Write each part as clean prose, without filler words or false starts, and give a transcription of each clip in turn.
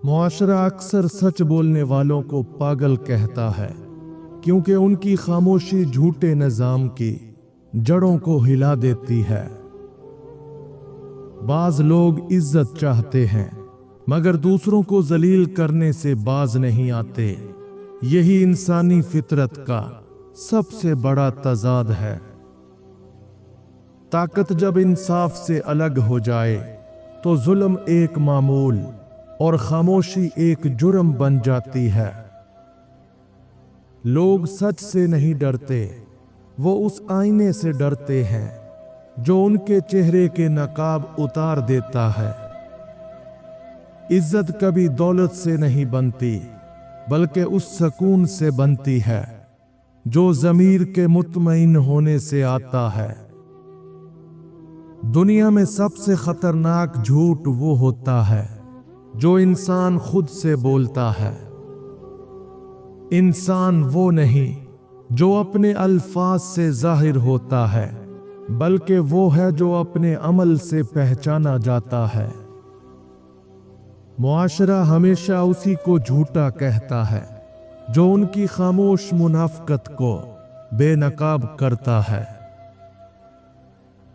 معاشرہ اکثر سچ بولنے والوں کو پاگل کہتا ہے کیونکہ ان کی خاموشی جھوٹے نظام کی جڑوں کو ہلا دیتی ہے۔ بعض لوگ عزت چاہتے ہیں مگر دوسروں کو ذلیل کرنے سے باز نہیں آتے۔ یہی انسانی فطرت کا سب سے بڑا تضاد ہے۔ طاقت جب انصاف سے الگ ہو جائے تو ظلم ایک معمول اور خاموشی ایک جرم بن جاتی ہے۔ لوگ سچ سے نہیں ڈرتے، وہ اس آئینے سے ڈرتے ہیں جو ان کے چہرے کے نقاب اتار دیتا ہے۔ عزت کبھی دولت سے نہیں بنتی بلکہ اس سکون سے بنتی ہے جو ضمیر کے مطمئن ہونے سے آتا ہے۔ دنیا میں سب سے خطرناک جھوٹ وہ ہوتا ہے جو انسان خود سے بولتا ہے۔ انسان وہ نہیں جو اپنے الفاظ سے ظاہر ہوتا ہے بلکہ وہ ہے جو اپنے عمل سے پہچانا جاتا ہے۔ معاشرہ ہمیشہ اسی کو جھوٹا کہتا ہے جو ان کی خاموش منافقت کو بے نقاب کرتا ہے۔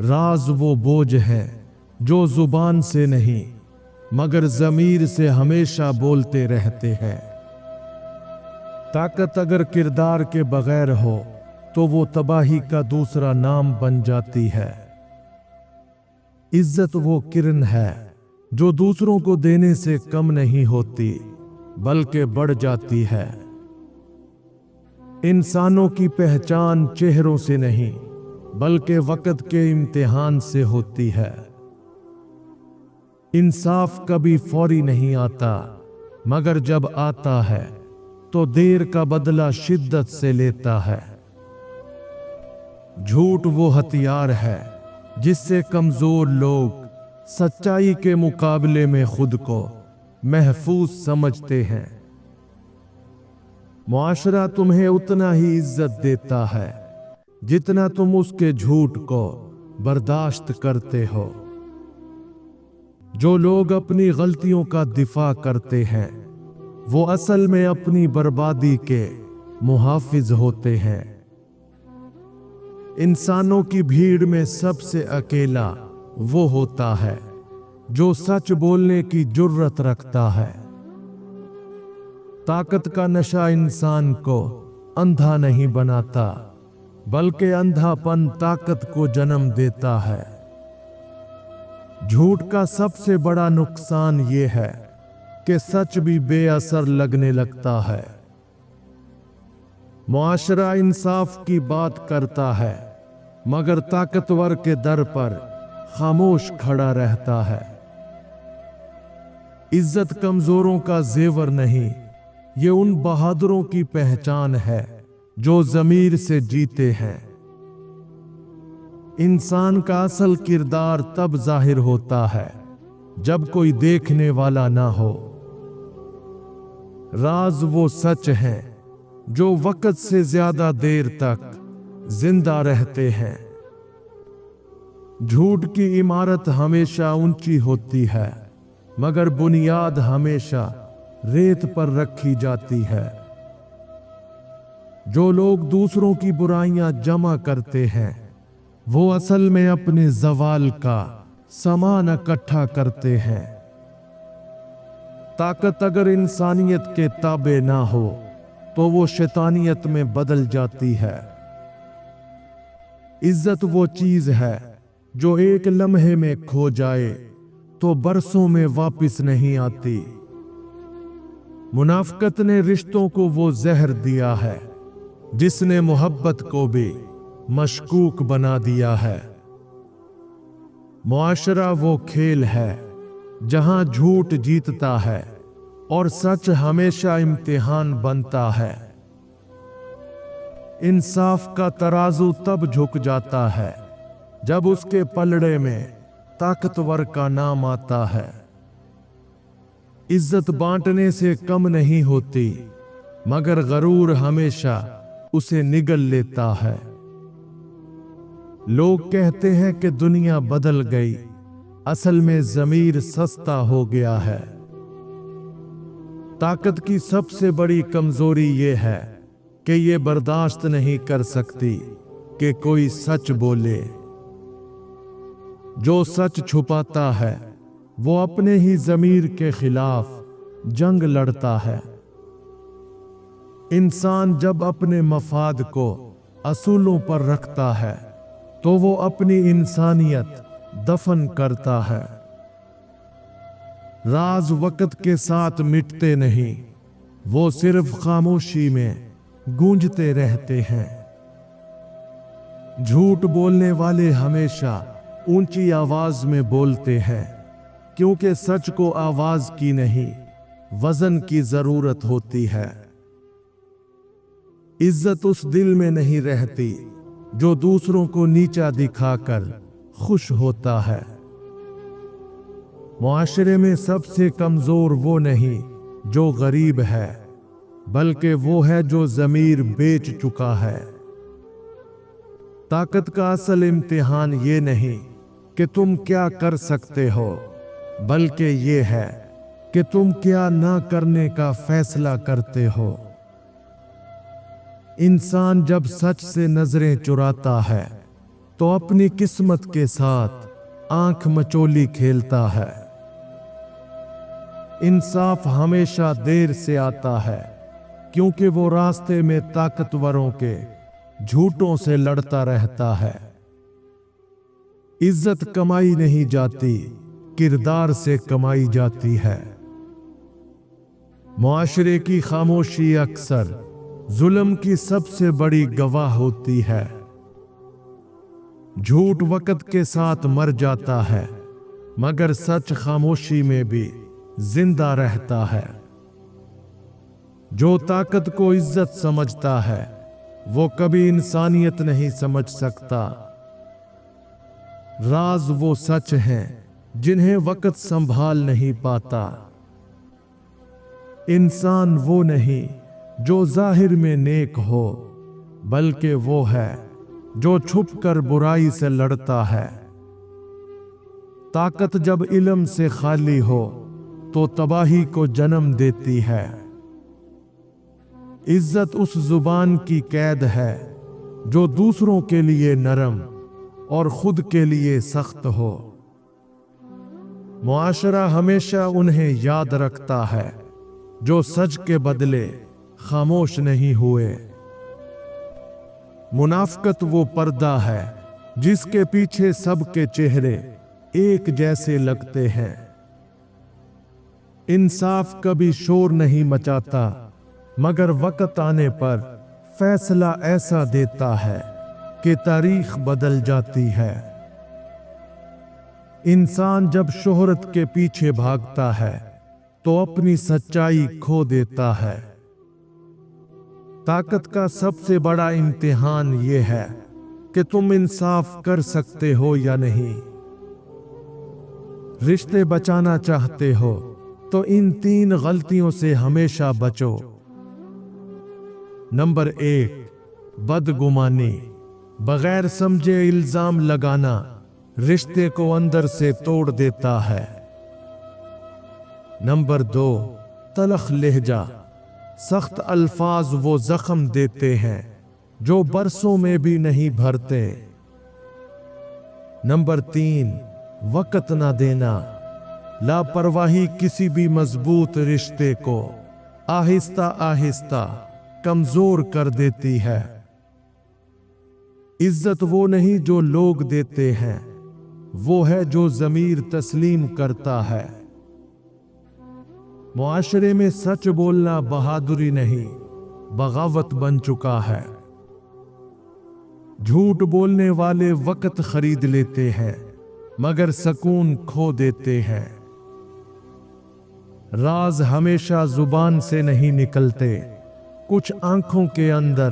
راز وہ بوجھ ہے جو زبان سے نہیں مگر ضمیر سے ہمیشہ بولتے رہتے ہیں۔ طاقت اگر کردار کے بغیر ہو تو وہ تباہی کا دوسرا نام بن جاتی ہے۔ عزت وہ کرن ہے جو دوسروں کو دینے سے کم نہیں ہوتی بلکہ بڑھ جاتی ہے۔ انسانوں کی پہچان چہروں سے نہیں بلکہ وقت کے امتحان سے ہوتی ہے۔ انصاف کبھی فوری نہیں آتا مگر جب آتا ہے تو دیر کا بدلہ شدت سے لیتا ہے۔ جھوٹ وہ ہتھیار ہے جس سے کمزور لوگ سچائی کے مقابلے میں خود کو محفوظ سمجھتے ہیں۔ معاشرہ تمہیں اتنا ہی عزت دیتا ہے جتنا تم اس کے جھوٹ کو برداشت کرتے ہو۔ جو لوگ اپنی غلطیوں کا دفاع کرتے ہیں وہ اصل میں اپنی بربادی کے محافظ ہوتے ہیں۔ انسانوں کی بھیڑ میں سب سے اکیلا وہ ہوتا ہے جو سچ بولنے کی جرت رکھتا ہے۔ طاقت کا نشہ انسان کو اندھا نہیں بناتا بلکہ اندھا پن طاقت کو جنم دیتا ہے۔ جھوٹ کا سب سے بڑا نقصان یہ ہے کہ سچ بھی بے اثر لگنے لگتا ہے۔ معاشرہ انصاف کی بات کرتا ہے مگر طاقتور کے در پر خاموش کھڑا رہتا ہے۔ عزت کمزوروں کا زیور نہیں، یہ ان بہادروں کی پہچان ہے جو ضمیر سے جیتے ہیں۔ انسان کا اصل کردار تب ظاہر ہوتا ہے جب کوئی دیکھنے والا نہ ہو۔ راز وہ سچ ہیں جو وقت سے زیادہ دیر تک زندہ رہتے ہیں۔ جھوٹ کی عمارت ہمیشہ اونچی ہوتی ہے مگر بنیاد ہمیشہ ریت پر رکھی جاتی ہے۔ جو لوگ دوسروں کی برائیاں جمع کرتے ہیں وہ اصل میں اپنے زوال کا سامان اکٹھا کرتے ہیں۔ طاقت اگر انسانیت کے تابع نہ ہو تو وہ شیطانیت میں بدل جاتی ہے۔ عزت وہ چیز ہے جو ایک لمحے میں کھو جائے تو برسوں میں واپس نہیں آتی۔ منافقت نے رشتوں کو وہ زہر دیا ہے جس نے محبت کو بھی مشکوک بنا دیا ہے۔ معاشرہ وہ کھیل ہے جہاں جھوٹ جیتتا ہے اور سچ ہمیشہ امتحان بنتا ہے۔ انصاف کا ترازو تب جھک جاتا ہے جب اس کے پلڑے میں طاقتور کا نام آتا ہے۔ عزت بانٹنے سے کم نہیں ہوتی مگر غرور ہمیشہ اسے نگل لیتا ہے۔ لوگ کہتے ہیں کہ دنیا بدل گئی، اصل میں ضمیر سستا ہو گیا ہے۔ ताकत की सबसे बड़ी कमजोरी ये है कि ये बर्दाश्त नहीं कर सकती कि कोई सच बोले। जो सच छुपाता है वो अपने ही ज़मीर के खिलाफ जंग लड़ता है। इंसान जब अपने मफाद को असूलों पर रखता है तो वो अपनी इंसानियत दफन करता है। राज वक्त के साथ मिटते नहीं, वो सिर्फ खामोशी में गूंजते रहते हैं। झूठ बोलने वाले हमेशा ऊंची आवाज में बोलते हैं, क्योंकि सच को आवाज की नहीं, वजन की जरूरत होती है। इज्जत उस दिल में नहीं रहती जो दूसरों को नीचा दिखाकर खुश होता है। मुआशरे में सबसे कमजोर वो नहीं जो गरीब है, बल्कि वो है जो ज़मीर बेच चुका है। ताकत का असल इम्तिहान ये नहीं कि तुम क्या कर सकते हो, बल्कि ये है कि तुम क्या ना करने का फैसला करते हो। इंसान जब सच से नजरें चुराता है तो अपनी किस्मत के साथ आंख मचोली खेलता है। इंसाफ हमेशा देर से आता है, क्योंकि वो रास्ते में ताकतवरों के झूठों से लड़ता रहता है। इज्जत कमाई नहीं जाती, किरदार से कमाई जाती है। मुआशरे की खामोशी अक्सर जुल्म की सबसे बड़ी गवाह होती है। झूठ वक्त के साथ मर जाता है, मगर सच खामोशी में भी जिंदा रहता है। जो ताकत को इज्जत समझता है वो कभी इंसानियत नहीं समझ सकता। राज वो सच हैं जिन्हें वक्त संभाल नहीं पाता। इंसान वो नहीं जो जाहिर में नेक हो, बल्कि वो है जो छुपकर बुराई से लड़ता है। ताकत जब इल्म से खाली हो तो तबाही को जन्म देती है। इज्जत उस जुबान की कैद है जो दूसरों के लिए नरम और खुद के लिए सख्त हो। मुआशरा हमेशा उन्हें याद रखता है जो सच के बदले खामोश नहीं हुए। मुनाफकत वो पर्दा है जिसके पीछे सबके चेहरे एक जैसे लगते हैं। इंसाफ कभी शोर नहीं मचाता, मगर वक्त आने पर फैसला ऐसा देता है कि तारीख बदल जाती है। इंसान जब शोहरत के पीछे भागता है तो अपनी सच्चाई खो देता है। ताकत का सबसे बड़ा इम्तिहान ये है कि तुम इंसाफ कर सकते हो या नहीं। रिश्ते बचाना चाहते हो तो इन 3 गलतियों से हमेशा बचो। नंबर 1, बदगुमानी। बगैर समझे इल्जाम लगाना रिश्ते को अंदर से तोड़ देता है। नंबर 2, तलख लहजा। सख्त अल्फाज वो जख्म देते हैं जो बरसों में भी नहीं भरते। नंबर 3, वक्त ना देना। लापरवाही किसी भी मजबूत रिश्ते को आहिस्ता आहिस्ता कमजोर कर देती है। इज्जत वो नहीं जो लोग देते हैं, वो है जो ज़मीर तस्लीम करता है। मुआशरे में सच बोलना बहादुरी नहीं, बगावत बन चुका है। झूठ बोलने वाले वक्त खरीद लेते हैं, मगर सुकून खो देते हैं। राज हमेशा जुबान से नहीं निकलते, कुछ आंखों के अंदर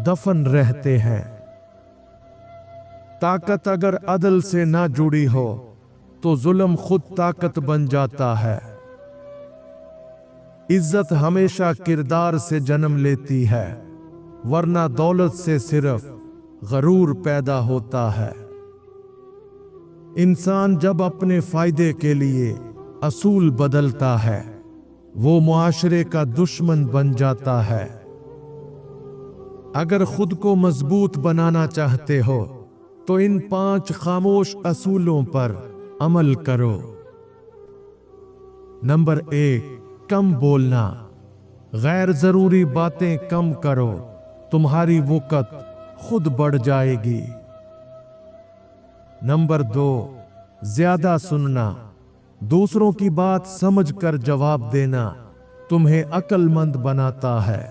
दफन रहते हैं। ताकत अगर अदल से ना जुड़ी हो तो जुल्म खुद ताकत बन जाता है। इज्जत हमेशा किरदार से जन्म लेती है, वरना दौलत से सिर्फ गरूर पैदा होता है। इंसान जब अपने फायदे के लिए असूल बदलता है वो मुआशरे का दुश्मन बन जाता है। अगर खुद को मजबूत बनाना चाहते हो तो इन 5 खामोश असूलों पर अमल करो। नंबर 1, कम बोलना। गैर जरूरी बातें कम करो, तुम्हारी वक़्त खुद बढ़ जाएगी। नंबर 2, ज्यादा सुनना। दूसरों की बात समझकर जवाब देना तुम्हें अक्लमंद बनाता है।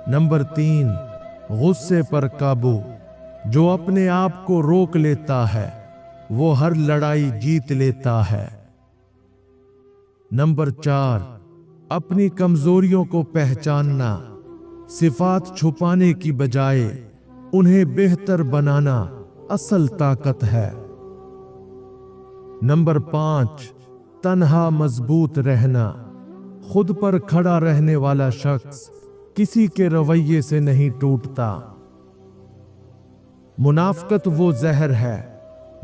नंबर 3, गुस्से पर काबू। जो अपने आप को रोक लेता है वो हर लड़ाई जीत लेता है। नंबर 4, अपनी कमजोरियों को पहचानना। सिफात छुपाने की बजाय उन्हें बेहतर बनाना असल ताकत है। नंबर 5, तन्हा मजबूत रहना। खुद पर खड़ा रहने वाला शख्स किसी के रवैये से नहीं टूटता। मुनाफकत वो जहर है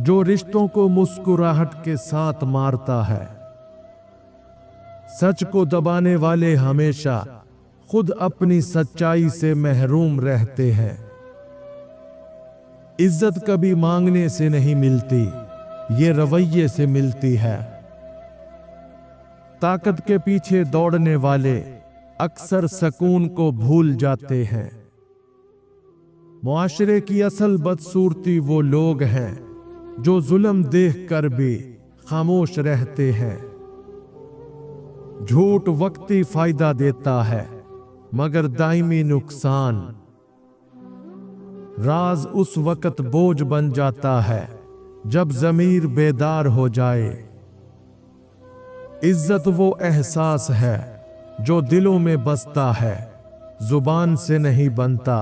जो रिश्तों को मुस्कुराहट के साथ मारता है। सच को दबाने वाले हमेशा खुद अपनी सच्चाई से महरूम रहते हैं। इज्जत कभी मांगने से नहीं मिलती, ये रवैये से मिलती है। ताकत के पीछे दौड़ने वाले अक्सर सुकून को भूल जाते हैं। मुआशरे की असल बदसूरती वो लोग हैं जो जुल्म देखकर भी खामोश रहते हैं। झूठ वक्ती फायदा देता है मगर दायमी नुकसान। राज उस वक्त बोझ बन जाता है जब ज़मीर बेदार हो जाए। इज्जत वो एहसास है जो दिलों में बसता है, जुबान से नहीं बनता।